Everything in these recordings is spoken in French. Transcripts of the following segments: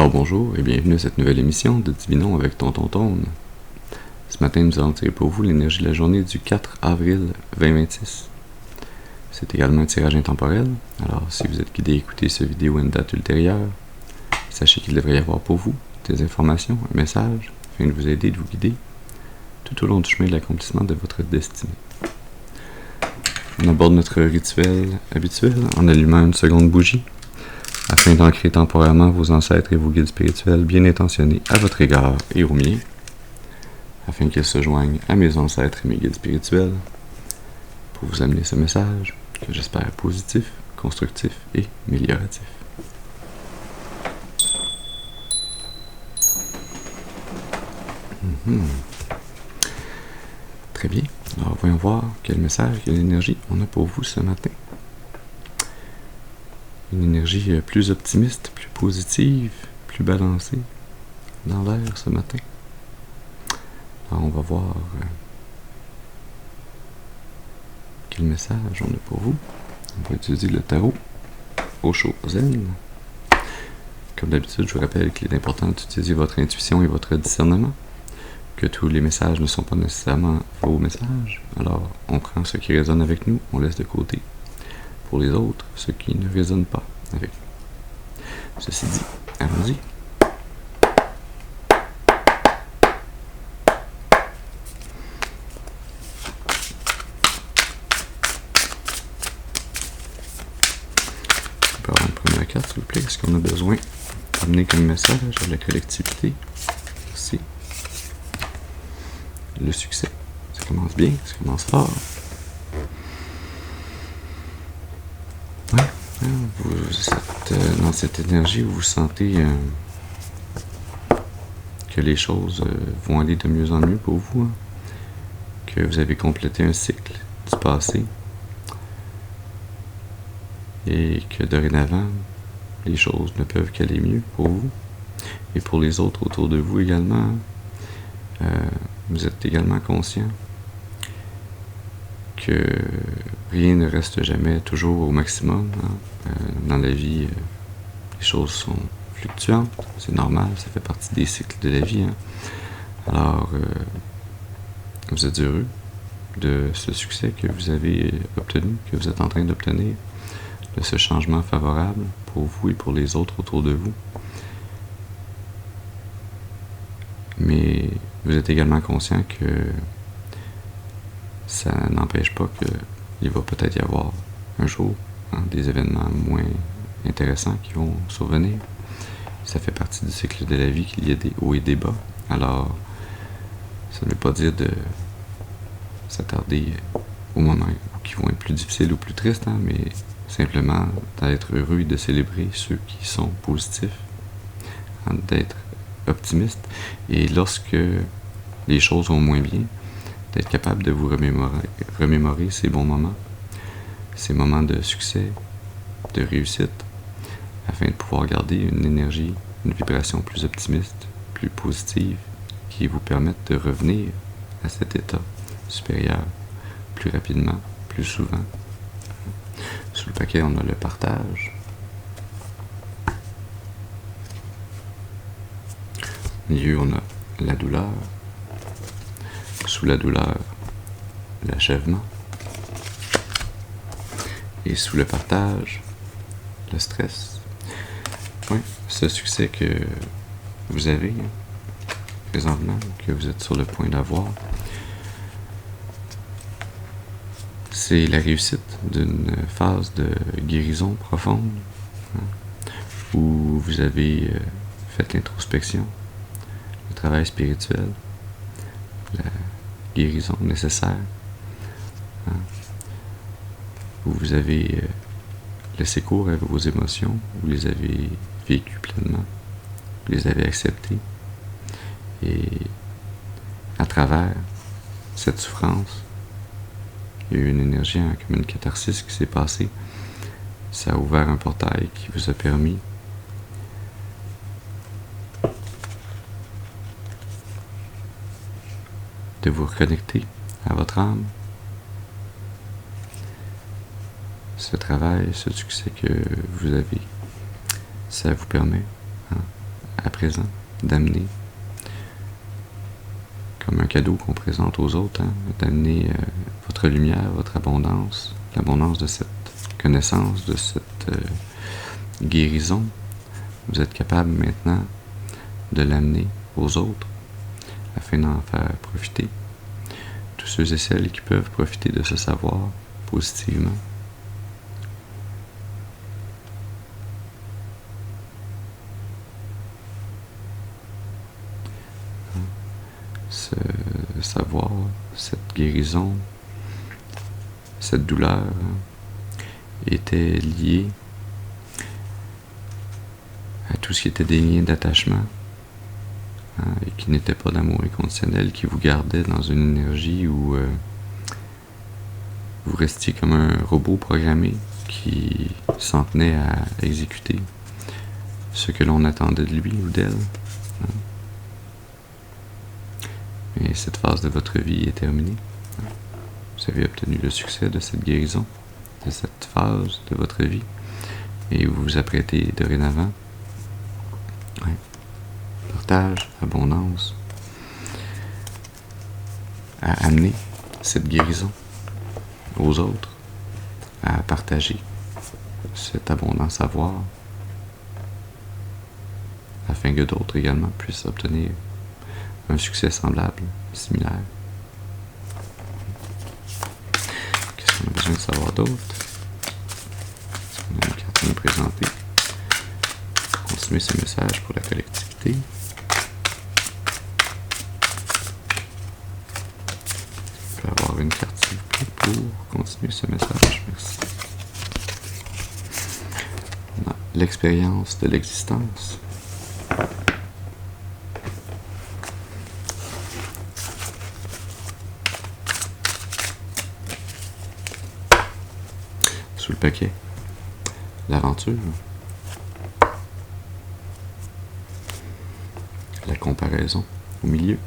Alors bonjour et bienvenue à cette nouvelle émission de Divinons avec Tonton Tone. Ce matin, nous allons tirer pour vous l'énergie de la journée du 4 avril 2026. C'est également un tirage intemporel, alors si vous êtes guidé à écouter cette vidéo à une date ultérieure, sachez qu'il devrait y avoir pour vous des informations, un message, afin de vous aider, de vous guider, tout au long du chemin de l'accomplissement de votre destinée. On aborde notre rituel habituel en allumant une seconde bougie, afin d'ancrer temporairement vos ancêtres et vos guides spirituels bien intentionnés à votre égard et au mien, afin qu'ils se joignent à mes ancêtres et mes guides spirituels pour vous amener ce message que j'espère positif, constructif et amélioratif. Très bien, alors voyons voir quel message, quelle énergie on a pour vous ce matin. Une énergie plus optimiste, plus positive, plus balancée dans l'air ce matin. Alors on va voir quel message on a pour vous. On va utiliser le tarot Osho Zen. Comme d'habitude, je vous rappelle qu'il est important d'utiliser votre intuition et votre discernement, que tous les messages ne sont pas nécessairement vos messages. Alors on prend ce qui résonne avec nous, on laisse de côté. Pour les autres, ce qui ne résonne pas avec nous. Ceci dit, allons-y. On peut avoir une première carte, s'il vous plaît. Est-ce qu'on a besoin d'amener comme message à la collectivité? Merci. Le succès. Ça commence bien, ça commence fort. Dans cette énergie, vous sentez que les choses vont aller de mieux en mieux pour vous, hein? Que vous avez complété un cycle du passé et que dorénavant, les choses ne peuvent qu'aller mieux pour vous et pour les autres autour de vous également. Vous êtes également conscient que rien ne reste jamais toujours au maximum, hein? Dans la vie, les choses sont fluctuantes, c'est normal, ça fait partie des cycles de la vie, hein? Alors, vous êtes heureux de ce succès que vous avez obtenu, que vous êtes en train d'obtenir, de ce changement favorable pour vous et pour les autres autour de vous. Mais vous êtes également conscient que ça n'empêche pas qu'il va peut-être y avoir un jour, hein, des événements moins intéressants qui vont survenir. Ça fait partie du cycle de la vie qu'il y a des hauts et des bas. Alors, ça ne veut pas dire de s'attarder aux moments qui vont être plus difficiles ou plus tristes, hein, mais simplement d'être heureux et de célébrer ceux qui sont positifs, hein, d'être optimiste. Et lorsque les choses vont moins bien, d'être capable de vous remémorer ces bons moments, ces moments de succès, de réussite, afin de pouvoir garder une énergie, une vibration plus optimiste, plus positive, qui vous permette de revenir à cet état supérieur plus rapidement, plus souvent. Sous le paquet, on a le partage. Au milieu, on a la douleur. Sous la douleur, l'achèvement. Et sous le partage, le stress. Oui, ce succès que vous avez présentement, que vous êtes sur le point d'avoir, c'est la réussite d'une phase de guérison profonde, hein, où vous avez fait l'introspection, le travail spirituel, la guérison nécessaire, hein, où vous avez laissé cours à vos émotions, vous les avez vécues pleinement, vous les avez acceptées, et à travers cette souffrance, il y a eu une énergie, hein, comme une catharsis qui s'est passée. Ça a ouvert un portail qui vous a permis de vous reconnecter à votre âme. Ce travail, ce succès que vous avez, ça vous permet, hein, à présent, d'amener comme un cadeau qu'on présente aux autres, hein, d'amener votre lumière, votre abondance, l'abondance de cette connaissance, de cette guérison. Vous êtes capable maintenant de l'amener aux autres afin d'en faire profiter tous ceux et celles qui peuvent profiter de ce savoir positivement. Ce savoir, cette guérison, cette douleur était liée à tout ce qui était des liens d'attachement et qui n'était pas d'amour inconditionnel, qui vous gardait dans une énergie où vous restiez comme un robot programmé qui s'en tenait à exécuter ce que l'on attendait de lui ou d'elle. Et cette phase de votre vie est terminée. Vous avez obtenu le succès de cette guérison, de cette phase de votre vie, et vous vous apprêtez dorénavant. Partage, abondance, à amener cette guérison aux autres, à partager cet abondant savoir, afin que d'autres également puissent obtenir un succès semblable, similaire. Qu'est-ce qu'on a besoin de savoir d'autre? On a une carte à nous présenter. Continuer ce message pour la collectivité. Je peux avoir une carte s'il vous plaît pour continuer ce message. Merci. On a l'expérience de l'existence. Sous le paquet, l'aventure, la comparaison au milieu,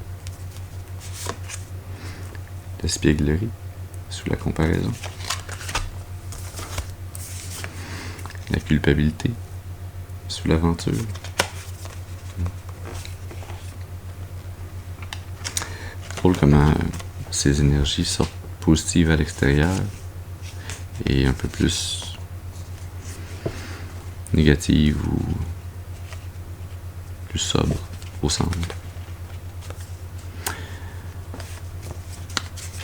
l'espièglerie sous la comparaison, la culpabilité sous l'aventure, drôle comment ces énergies sortent positives à l'extérieur et un peu plus négative ou plus sobre au centre.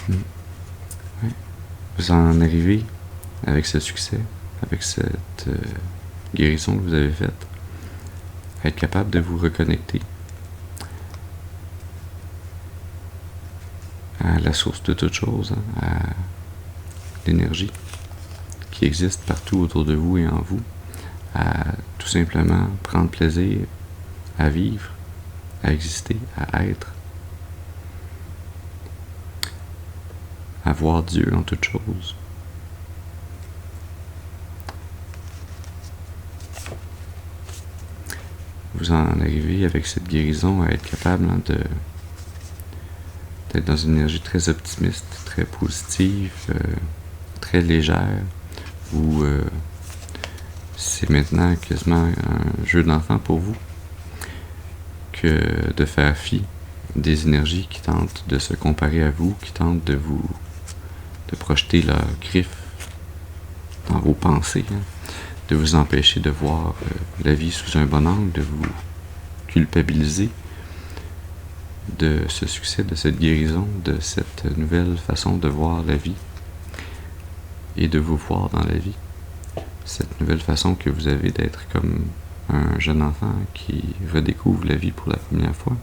Ouais. Vous en arrivez avec ce succès, avec cette guérison que vous avez faite, à être capable de vous reconnecter à la source de toute chose, hein, à l'énergie qui existe partout autour de vous et en vous, à tout simplement prendre plaisir à vivre, à exister, à être, à voir Dieu en toutes choses. Vous en arrivez avec cette guérison à être capable d'être dans une énergie très optimiste, très positive, très légère, où c'est maintenant quasiment un jeu d'enfant pour vous que de faire fi des énergies qui tentent de se comparer à vous, qui tentent de projeter leurs griffes dans vos pensées, hein, de vous empêcher de voir la vie sous un bon angle, de vous culpabiliser de ce succès, de cette guérison, de cette nouvelle façon de voir la vie et de vous voir dans la vie. Cette nouvelle façon que vous avez d'être comme un jeune enfant qui redécouvre la vie pour la première fois.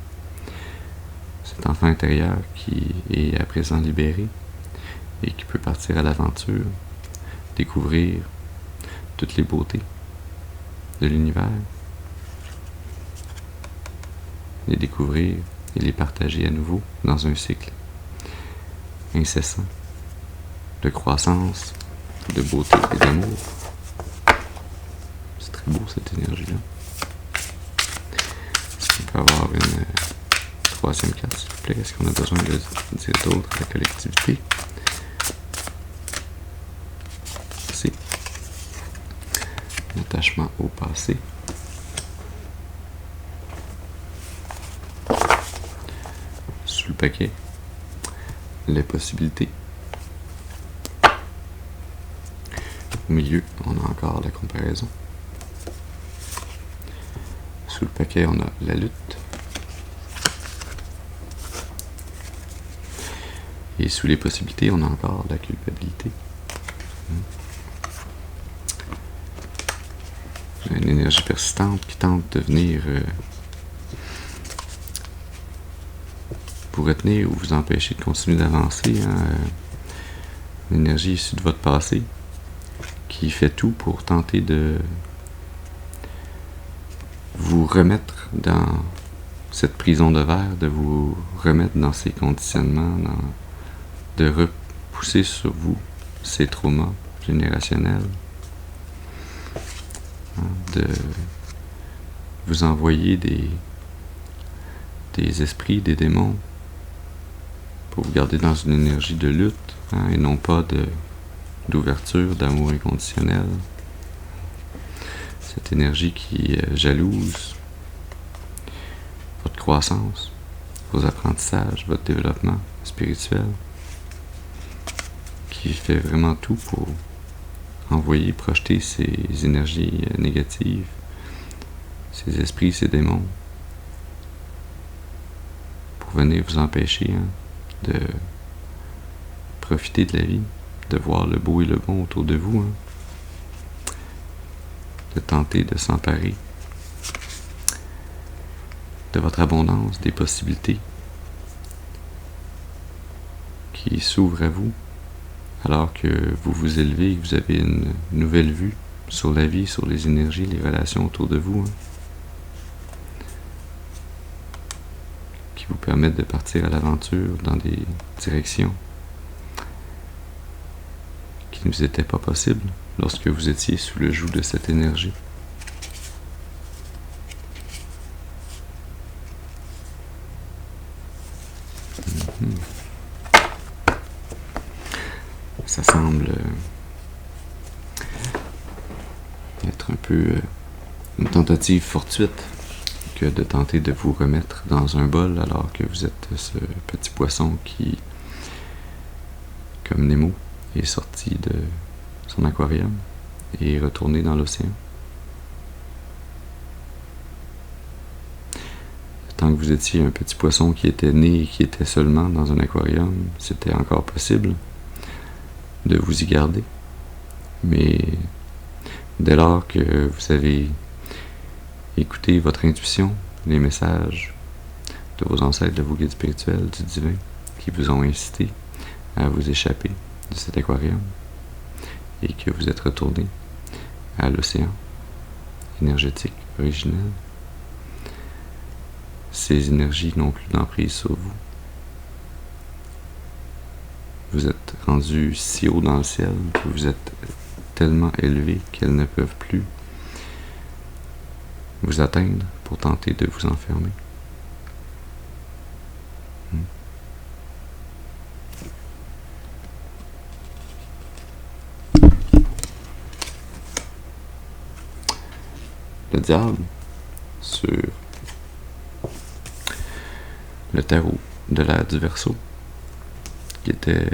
Cet enfant intérieur qui est à présent libéré et qui peut partir à l'aventure, découvrir toutes les beautés de l'univers, les découvrir et les partager à nouveau dans un cycle incessant de croissance, de beauté et d'amour. C'est très beau cette énergie-là. Est-ce qu'on peut avoir une troisième carte, s'il vous plaît? Est-ce qu'on a besoin de dire d'autres à la collectivité? C'est l'attachement au passé. sous le paquet, les possibilités. Au milieu, on a encore la comparaison. Sous le paquet, on a la lutte. Et sous les possibilités, on a encore la culpabilité. Une énergie persistante qui tente de venir vous retenir ou vous empêcher de continuer d'avancer. Une énergie issue de votre passé qui fait tout pour tenter de vous remettre dans cette prison de verre, de vous remettre dans ces conditionnements, de repousser sur vous ces traumas générationnels, de vous envoyer des esprits, des démons, pour vous garder dans une énergie de lutte, et non pas d'ouverture, d'amour inconditionnel. Cette énergie qui jalouse votre croissance, vos apprentissages, votre développement spirituel, qui fait vraiment tout pour envoyer, projeter ces énergies négatives, ces esprits, ces démons, pour venir vous empêcher de profiter de la vie, de voir le beau et le bon autour de vous, de tenter de s'emparer de votre abondance, des possibilités qui s'ouvrent à vous, alors que vous vous élevez et que vous avez une nouvelle vue sur la vie, sur les énergies, les relations autour de vous, qui vous permettent de partir à l'aventure dans des directions qui ne vous étaient pas possibles lorsque vous étiez sous le joug de cette énergie. Ça semble être un peu une tentative fortuite que de tenter de vous remettre dans un bol alors que vous êtes ce petit poisson qui, comme Nemo, est sorti de son aquarium et est retourné dans l'océan. Tant que vous étiez un petit poisson qui était né et qui était seulement dans un aquarium, c'était encore possible de vous y garder. Mais dès lors que vous avez écouté votre intuition, les messages de vos ancêtres, de vos guides spirituels, du divin, qui vous ont incité à vous échapper de cet aquarium et que vous êtes retourné à l'océan énergétique originel, ces énergies n'ont plus d'emprise sur vous. Vous êtes rendu si haut dans le ciel que vous êtes tellement élevé qu'elles ne peuvent plus vous atteindre pour tenter de vous enfermer. Le diable, sur le tarot de l'ère du Verseau, qui étaient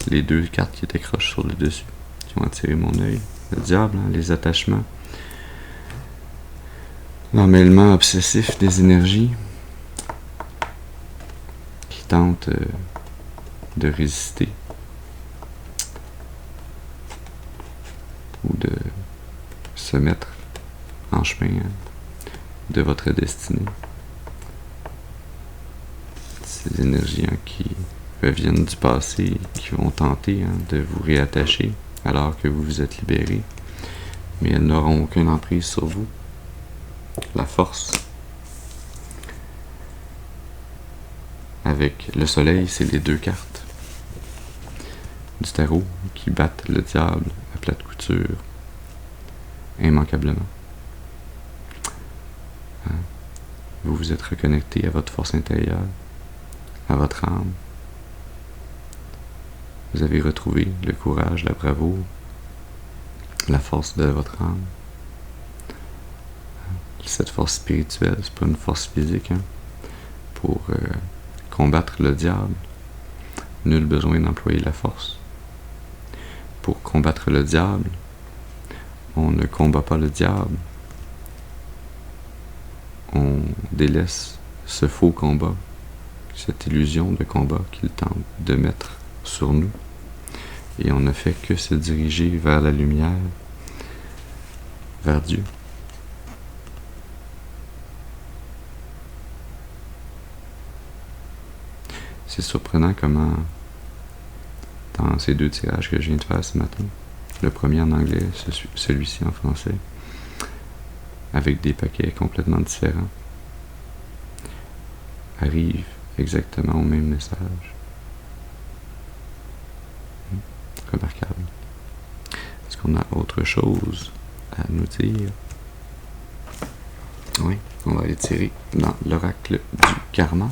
les deux cartes qui étaient croches sur le dessus, qui ont attiré mon œil. Le diable, les attachements, l'emmêlement obsessif des énergies qui tentent de résister ou de se mettre en chemin de votre destinée. Ces énergies qui reviennent du passé, qui vont tenter de vous réattacher alors que vous vous êtes libéré, mais elles n'auront aucune emprise sur vous. La force avec le soleil, c'est les deux cartes du tarot qui battent le diable à plate couture immanquablement. Vous vous êtes reconnecté à votre force intérieure, à votre âme. Vous avez retrouvé le courage, la bravoure, la force de votre âme. Cette force spirituelle, c'est pas une force physique, pour combattre le diable, nul besoin d'employer la force. Pour combattre le diable, on ne combat pas le diable. On délaisse ce faux combat, cette illusion de combat qu'il tente de mettre sur nous. Et on ne fait que se diriger vers la lumière, vers Dieu. C'est surprenant comment, dans ces deux tirages que je viens de faire ce matin, le premier en anglais, celui-ci en français, avec des paquets complètement différents, arrive exactement au même message. Remarquable. Est-ce qu'on a autre chose à nous dire? Oui, on va aller tirer dans l'oracle du karma.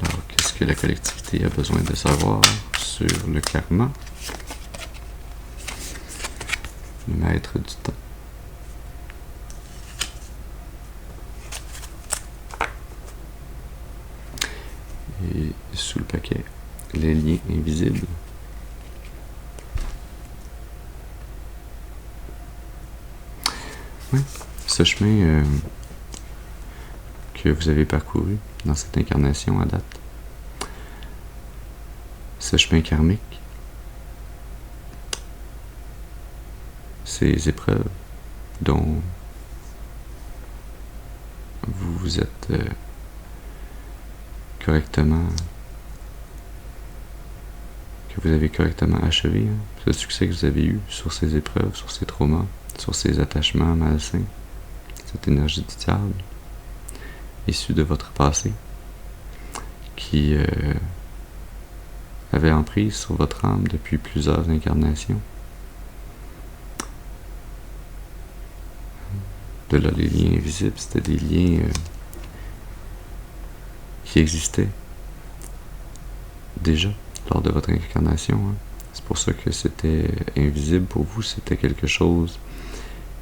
Alors, qu'est-ce que la collectivité a besoin de savoir sur le karma? Le maître du temps. Et sous le paquet, les liens invisibles. Oui, ce chemin que vous avez parcouru dans cette incarnation à date, ce chemin karmique, ces épreuves dont vous vous êtes correctement, que vous avez correctement achevé, ce succès que vous avez eu sur ces épreuves, sur ces traumas, sur ces attachements malsains, cette énergie du diable, issue de votre passé, qui avait emprise sur votre âme depuis plusieurs incarnations. De là, les liens invisibles, c'était des liens qui existaient déjà lors de votre incarnation. C'est pour ça que c'était invisible pour vous, c'était quelque chose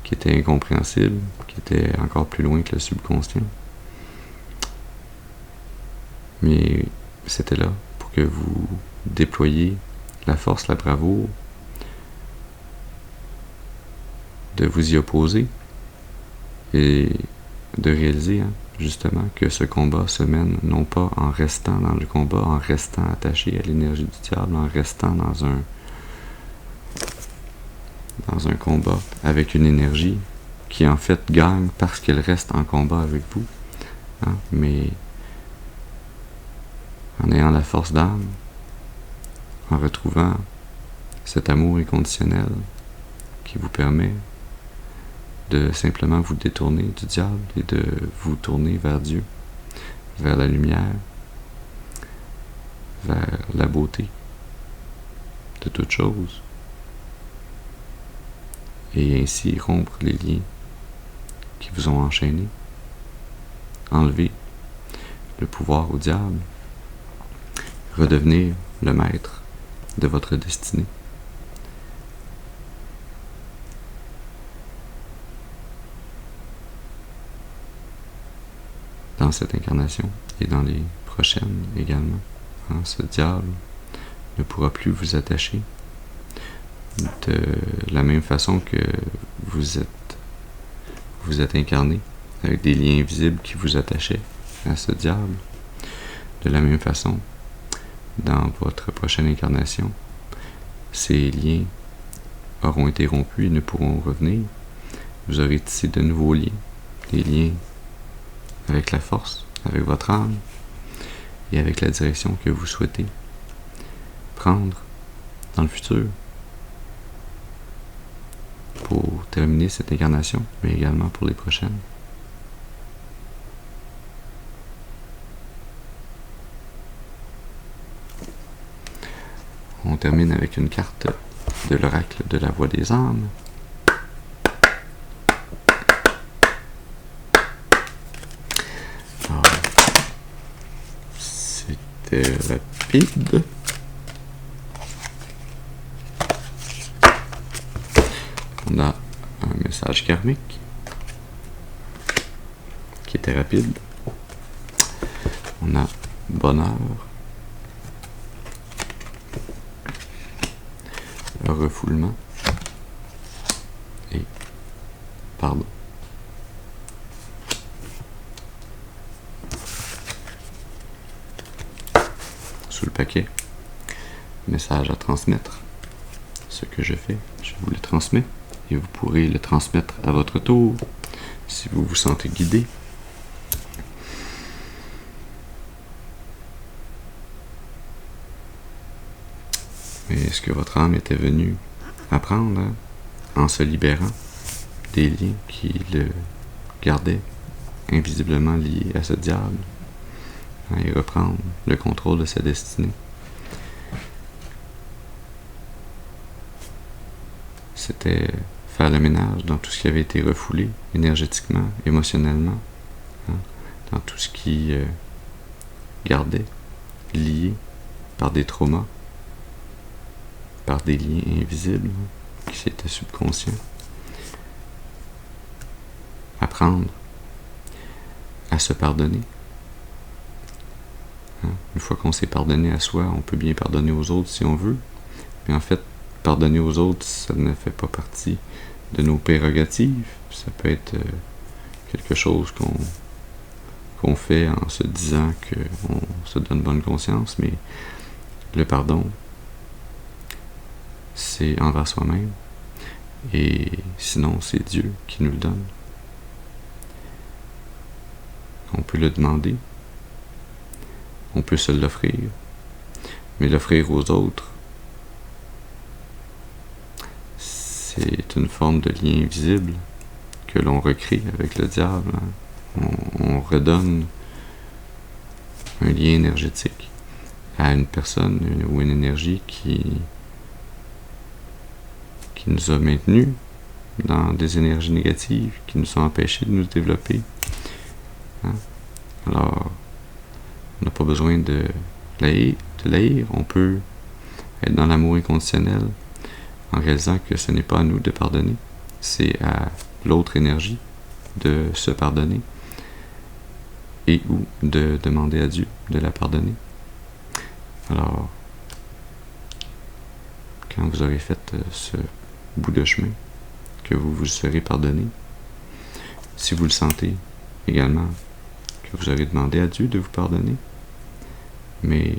qui était incompréhensible, qui était encore plus loin que le subconscient. Mais c'était là pour que vous déployiez la force, la bravoure de vous y opposer et de réaliser justement que ce combat se mène non pas en restant dans le combat, en restant attaché à l'énergie du diable, en restant dans un combat avec une énergie qui en fait gagne parce qu'elle reste en combat avec vous, mais en ayant la force d'âme, en retrouvant cet amour inconditionnel qui vous permet de simplement vous détourner du diable et de vous tourner vers Dieu, vers la lumière, vers la beauté de toute chose, et ainsi rompre les liens qui vous ont enchaîné, enlever le pouvoir au diable, redevenir le maître de votre destinée. Dans cette incarnation et dans les prochaines également, ce diable ne pourra plus vous attacher de la même façon que vous êtes incarné avec des liens invisibles qui vous attachaient à ce diable. De la même façon, dans votre prochaine incarnation, ces liens auront été rompus et ne pourront revenir. Vous aurez tissé de nouveaux liens, des liens avec la force, avec votre âme et avec la direction que vous souhaitez prendre dans le futur pour terminer cette incarnation, mais également pour les prochaines. On termine avec une carte de l'oracle de la voix des âmes. Alors, c'était rapide. On a un message karmique, qui était rapide. On a bonheur, refoulement et pardon. Sous le paquet, message à transmettre. Ce que je fais, je vous le transmets et vous pourrez le transmettre à votre tour si vous vous sentez guidé. Mais est-ce que votre âme était venue apprendre en se libérant des liens qui le gardaient invisiblement lié à ce diable et reprendre le contrôle de sa destinée? C'était faire le ménage dans tout ce qui avait été refoulé énergétiquement, émotionnellement, dans tout ce qui gardait, lié par des traumas, par des liens invisibles qui étaient subconscients. Apprendre à se pardonner. Une fois qu'on s'est pardonné à soi, on peut bien pardonner aux autres si on veut, mais en fait, pardonner aux autres, ça ne fait pas partie de nos prérogatives. Ça peut être quelque chose qu'on fait en se disant qu'on se donne bonne conscience, mais le pardon, c'est envers soi-même, et sinon c'est Dieu qui nous le donne. On peut le demander, on peut se l'offrir, mais l'offrir aux autres, c'est une forme de lien invisible que l'on recrée avec le diable. On redonne un lien énergétique à une personne ou une énergie qui nous a maintenus dans des énergies négatives, qui nous ont empêchés de nous développer. Alors, on n'a pas besoin de l'haïr, on peut être dans l'amour inconditionnel en réalisant que ce n'est pas à nous de pardonner, c'est à l'autre énergie de se pardonner et ou de demander à Dieu de la pardonner. Alors, quand vous aurez fait ce bout de chemin, que vous vous serez pardonné, si vous le sentez également, que vous aurez demandé à Dieu de vous pardonner, mais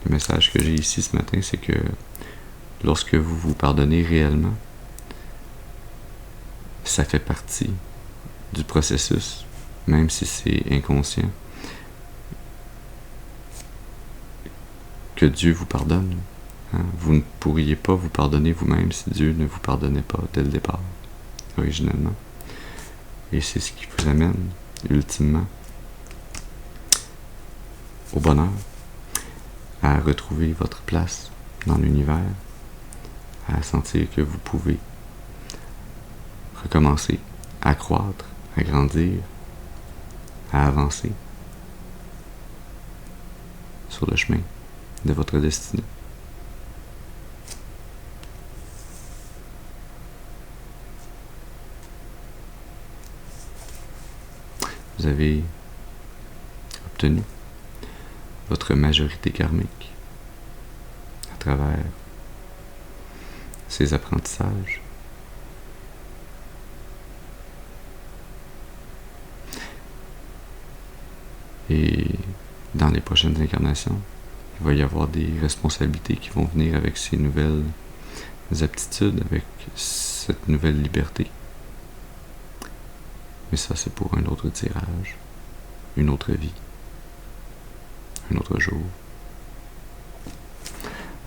le message que j'ai ici ce matin, c'est que lorsque vous vous pardonnez réellement, ça fait partie du processus, même si c'est inconscient, que Dieu vous pardonne. Vous ne pourriez pas vous pardonner vous-même si Dieu ne vous pardonnait pas dès le départ, originellement. Et c'est ce qui vous amène, ultimement, au bonheur, à retrouver votre place dans l'univers, à sentir que vous pouvez recommencer à croître, à grandir, à avancer sur le chemin de votre destinée. Vous avez obtenu votre majorité karmique à travers ces apprentissages. Et dans les prochaines incarnations, il va y avoir des responsabilités qui vont venir avec ces nouvelles aptitudes, avec cette nouvelle liberté. Mais ça, c'est pour un autre tirage, une autre vie, un autre jour.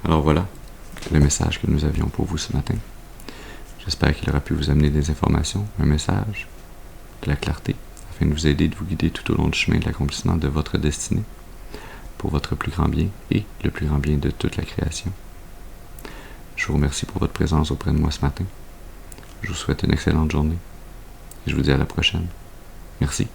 Alors voilà le message que nous avions pour vous ce matin. J'espère qu'il aura pu vous amener des informations, un message, de la clarté, afin de vous aider, de vous guider tout au long du chemin de l'accomplissement de votre destinée, pour votre plus grand bien et le plus grand bien de toute la création. Je vous remercie pour votre présence auprès de moi ce matin. Je vous souhaite une excellente journée et je vous dis à la prochaine. Merci.